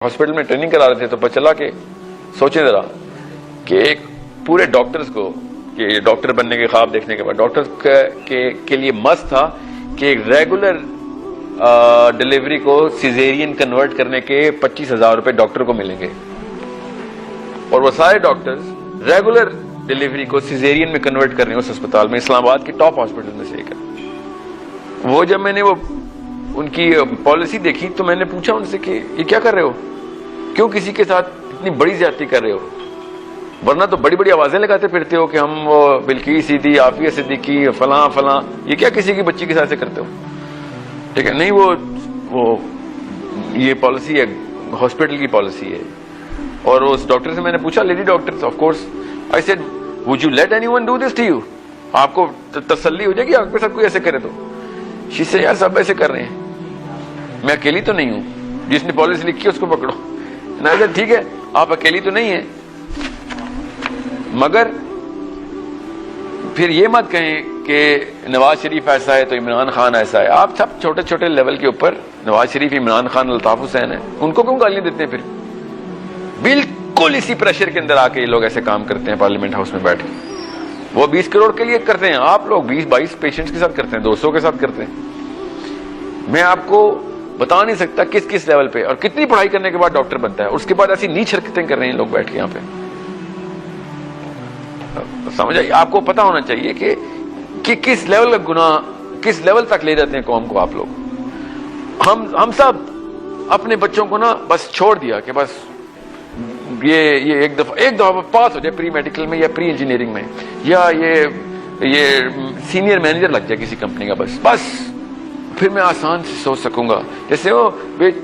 Hospital میں training کرا رہے تھے تو پتہ چلا کہ سوچیں ذرا کہ ایک پورے ڈاکٹرز کو کہ ڈاکٹر بننے کے خواب دیکھنے کے بعد ڈاکٹر کے لیے مست تھا کہ ایک ریگولر ڈلیوری کو سیزیرین کنورٹ کرنے کے 25,000 روپے ڈاکٹر کو ملیں گے، اور وہ سارے ڈاکٹرز ریگولر ڈلیوری کو سیزیرین میں کنورٹ کر رہے ہیں اس اسپتال میں، اسلام آباد کی ٹاپ ہاسپٹل میں سے ایک ہے۔ وہ جب میں نے وہ ان کی پالیسی دیکھی تو میں نے پوچھا ان سے کہ یہ کیا کر رہے ہو، کیوں کسی کے ساتھ اتنی بڑی زیادتی کر رہے ہو، ورنہ تو بڑی بڑی آوازیں لگاتے پھرتے ہو کہ ہم وہ بلقیس صدیقی، عافیہ صدیقی، فلاں فلاں، یہ کیا کسی کی بچی کے ساتھ سے کرتے ہو؟ ٹھیک ہے، نہیں وہ یہ پالیسی ہے، ہاسپٹل کی پالیسی ہے۔ اور اس ڈاکٹر سے میں نے پوچھا، lady doctor of course, I said would you let anyone do this to you, آپ کو تسلی ہو جائے گی آپ کے ساتھ کوئی ایسے کرے تو؟ شی سے یار سب ایسے کر رہے ہیں، میں اکیلی تو نہیں ہوں، جس نے پالیسی لکھی ہے اس کو پکڑو۔ ٹھیک ہے آپ اکیلی تو نہیں ہیں، مگر پھر یہ مت کہیں کہ نواز شریف ایسا ہے تو عمران خان ایسا ہے۔ آپ سب چھوٹے چھوٹے لیول کے اوپر نواز شریف، عمران خان، الطاف حسین ہیں، ان کو کیوں گالیاں دیتے ہیں؟ پھر بالکل اسی پریشر کے اندر آ کے یہ لوگ ایسے کام کرتے ہیں پارلیمنٹ ہاؤس میں بیٹھ کے۔ وہ 20 کروڑ کے لیے کرتے ہیں، آپ لوگ 20-22 پیشنٹس کے ساتھ کرتے ہیں، 200 کے ساتھ کرتے ہیں۔ میں آپ کو بتا نہیں سکتا کس کس لیول پہ اور کتنی پڑھائی کرنے کے بعد ڈاکٹر بنتا ہے، اس کے بعد ایسی نیچ حرکتیں کر رہے ہیں لوگ بیٹھ کے یہاں پہ۔ سمجھ آئی؟ آپ کو پتا ہونا چاہیے کہ کس لیول کا گناہ کس لیول تک لے جاتے ہیں قوم کو آپ لوگ۔ ہم سب اپنے بچوں کو نا بس چھوڑ دیا کہ بس یہ ایک دفعہ پاس ہو جائے پری میڈیکل میں یا پری انجینئرنگ میں، یا یہ سینئر مینیجر لگ جائے کسی کمپنی کا، بس پھر میں آسان سے سوچ سکوں گا۔ جیسے وہ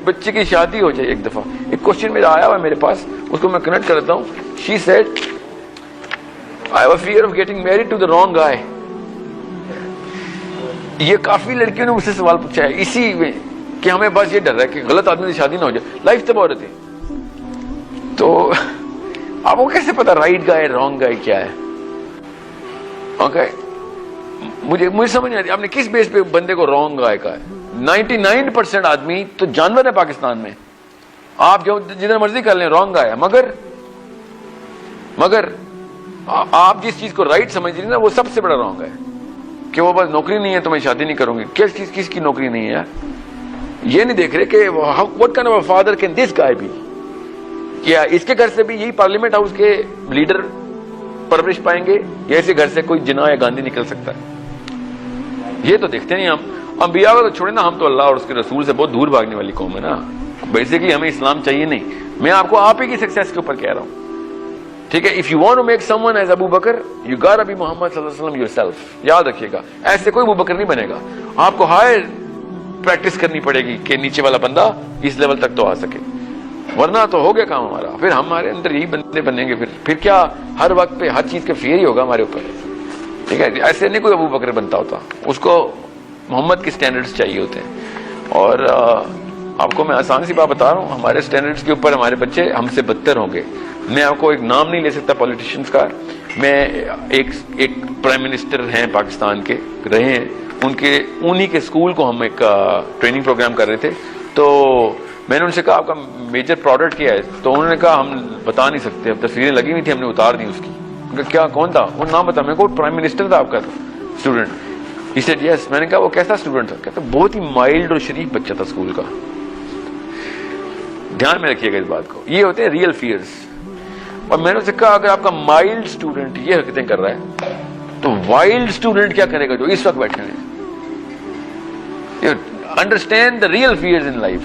بچے کی شادی ہو جائے ایک دفعہ۔ ایک کوشچن میرا آیا ہوا ہے میرے پاس، اس کو میں کنیکٹ کرتا ہوں۔ She said I have a fear of getting married to the wrong guy۔ یہ کافی لڑکیوں نے مجھ سے سوال پوچھا ہے اسی میں کہ ہمیں بس یہ ڈر ہے کہ غلط آدمی سے شادی نہ ہو جائے، لائف تباہ ہو رہی تھی۔ تو آپ کو کیسے پتا رائٹ گائے رانگ گائے کیا ہے؟ اوکے، مجھے سمجھ نہیں آتی آپ نے کس بیس پہ بندے کو رانگ گائے کہا ہے۔ 99% آدمی تو جانور ہے پاکستان میں، آپ جو جتنا مرضی کر لیں رانگ گائے ہے، مگر آپ جس چیز کو رائٹ سمجھ رہی ہیں نا وہ سب سے بڑا رانگ ہے کہ وہ بس نوکری نہیں ہے تو میں شادی نہیں کروں گی۔ کس کی نوکری نہیں ہے؟ یہ نہیں دیکھ رہے کہ what kind of a father can this guy be؟ کیا اس کے گھر سے بھی یہی پارلیمنٹ ہاؤس کے لیڈر پرورش پائیں گے یا ایسے گھر سے کوئی جناح یا گاندھی نکل سکتا ہے؟ یہ تو دیکھتے نہیں ہم۔ انبیاء کو تو چھوڑے نا، ہم تو اللہ اور اس کے رسول سے بہت دور بھاگنے والی قوم ہے نا۔ بیسیکلی ہمیں اسلام چاہیے نہیں، میں آپ کو آپ ہی کی سکسیس کے اوپر کہہ رہا ہوں۔ ٹھیک ہے، if you want to make someone as Abu Bakr, you gotta be Muhammad صلی اللہ علیہ وسلم yourself۔ یاد رکھیے گا، ایسے کوئی ابو بکر نہیں بنے گا، آپ کو ہائر پریکٹس کرنی پڑے گی کہ نیچے والا بندہ اس لیول تک تو آ سکے، ورنہ تو ہو گیا کام ہمارا۔ پھر ہمارے اندر یہی بندے بنیں گے، پھر کیا ہر وقت پہ ہر چیز کا فیئر ہی ہوگا ہمارے اوپر۔ ٹھیک ہے، ایسے نہیں کوئی ابو بکر بنتا ہوتا، اس کو محمد کے سٹینڈرڈز چاہیے ہوتے ہیں۔ اور آپ کو میں آسان سی بات بتا رہا ہوں، ہمارے سٹینڈرڈز کے اوپر ہمارے بچے ہم سے بدتر ہوں گے۔ میں آپ کو ایک نام نہیں لے سکتا پولیٹیشنز کا، میں ایک پرائم منسٹر ہیں پاکستان کے رہے ہیں، انہی کے اسکول کو ہم ایک ٹریننگ پروگرام کر رہے تھے، تو میں نے ان سے کہا آپ کا میجر پروڈکٹ کیا ہے؟ تو انہوں نے کہا ہم بتا نہیں سکتے، اب تصویریں لگی ہوئی تھی ہم نے اتار دی اس کی۔ کیا کون تھا وہ؟ نام بتا۔ میں کو پرائم منسٹر تھا آپ کا اسٹوڈنٹ۔ He said yes. میں نے کہا وہ کیسا اسٹوڈنٹ تھا؟ کہتا بہت ہی مائلڈ اور شریف بچہ تھا اسکول کا۔ دھیان میں رکھیے گا اس بات کو، یہ ہوتے ہیں ریئل فیئرز۔ اور میں نے اسے کہا اگر آپ کا مائلڈ اسٹوڈنٹ یہ حرکتیں کر رہا ہے تو وائلڈ اسٹوڈنٹ کیا کرے گا جو اس وقت بیٹھے ہیں؟ Understand the real fears in life.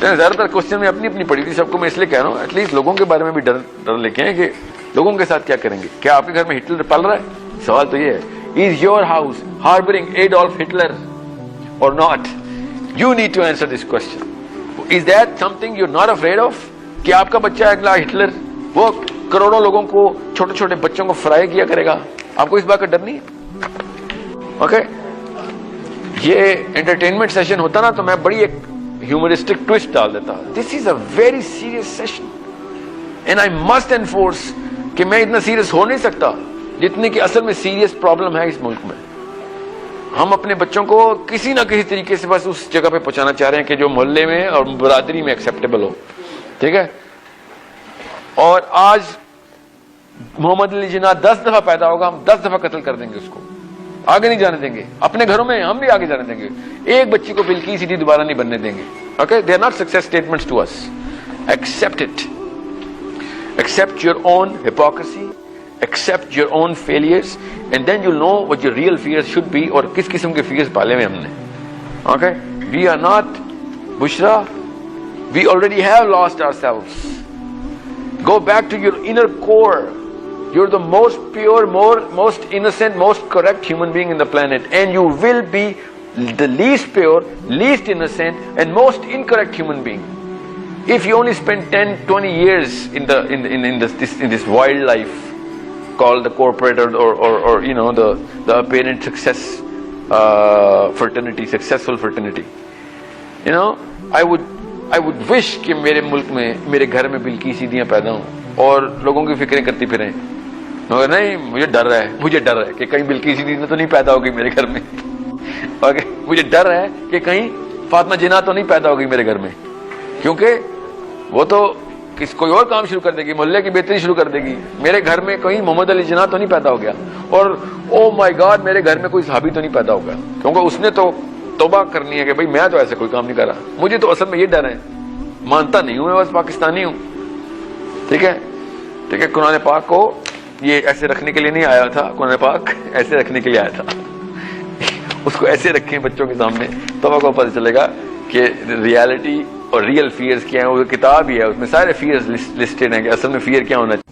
زیادہ تر کوشچن میں اپنی پڑھی تھی، سب کو میں اس لیے کہہ رہا ہوں ایٹ لیسٹ لوگوں کے بارے میں بھی ڈر لے کے ہیں کہ لوگوں کے ساتھ کیا کریں گے۔ کیا آپ کے گھر میں ہٹلر پل رہا ہے؟ سوال تو یہ ہے، is your house harbouring Adolf Hitler or not? You need to answer this question. Is that something you not afraid of کہ آپ کا بچہ اگلا ہٹلر وہ کروڑوں لوگوں کو، چھوٹے چھوٹے بچوں کو فرائی کیا کرے گا؟ آپ کو اس بات کا ڈر نہیں ہے؟ اوکے، یہ انٹرٹینمنٹ سیشن ہوتا نا تو میں بڑی ایک ہیومرسٹک ٹوسٹ ڈال دیتا۔ This is a very serious session and I must enforce کہ میں اتنا سیریس ہو نہیں سکتا جتنے کی اصل میں سیریس پرابلم ہے اس ملک میں۔ ہم اپنے بچوں کو کسی نہ کسی طریقے سے بس اس جگہ پہ پہنچانا چاہ رہے ہیں کہ جو محلے میں اور برادری میں ایکسیپٹیبل ہو۔ ٹھیک ہے. اور آج محمد علی جناح 10 دفعہ پیدا ہوگا, ہم 10 دفعہ قتل کر دیں گے اس کو, آگے نہیں جانے دیں گے. اپنے گھروں میں ہم بھی آگے جانے دیں گے. ایک بچی کو بلقیس سیدھی دوبارہ نہیں بننے دیں گے. Okay, they are not success statements to us. Accept it. Accept your own hypocrisy, accept your own failures, and then you know what your real fears should be, اور کس قسم کے فیئرز پالے ہوئے ہم نے. اوکے, وی آر ناٹ بشرا, we already have lost our سیلوز. Go back to your inner core. You're the most pure, most innocent, most correct human being in the planet, and you will be the least pure, least innocent, and most incorrect human being. If you only spend 10, 20 years in this wild life called the corporate or you know the apparent success fraternity, successful fraternity, you know, I would wish کہ میرے ملک میں, میرے گھر میں بلقیس سیدھیاں پیدا ہوں اور لوگوں کی فکریں کرتی پھریں. مگر نہیں, مجھے ڈر ہے کہ کہیں بلقیس سیدھی تو نہیں پیدا ہوگی میرے گھر میں. مجھے ڈر ہے کہ کہیں فاطمہ جناح تو نہیں پیدا ہوگی میرے گھر میں, کیونکہ وہ تو کوئی اور کام شروع کر دے گی, محلے کی بہتری شروع کر دے گی. میرے گھر میں کہیں محمد علی جناح تو نہیں پیدا ہو گیا, اور او مائی گاڈ میرے گھر میں کوئی صحابی تو نہیں پیدا ہو گیا, کیونکہ اس نے تو توبہ کرنی ہے کہ بھائی میں تو ایسے کوئی کام نہیں کر رہا. مجھے تو اصل میں یہ ڈر ہے, مانتا نہیں ہوں, میں بس پاکستانی ہوں. ٹھیک ہے, ٹھیک ہے. قرآن پاک کو یہ ایسے رکھنے کے لیے نہیں آیا تھا, قرآن پاک ایسے رکھنے کے لیے آیا تھا. اس کو ایسے رکھیں بچوں کے سامنے, تو آپ کو پتہ چلے گا کہ ریالٹی اور ریئل فیئرز کیا ہیں. وہ کتاب ہی ہے, اس میں سارے فیئرز لسٹڈ ہیں کہ اصل میں فیئر کیا ہونا چاہیے.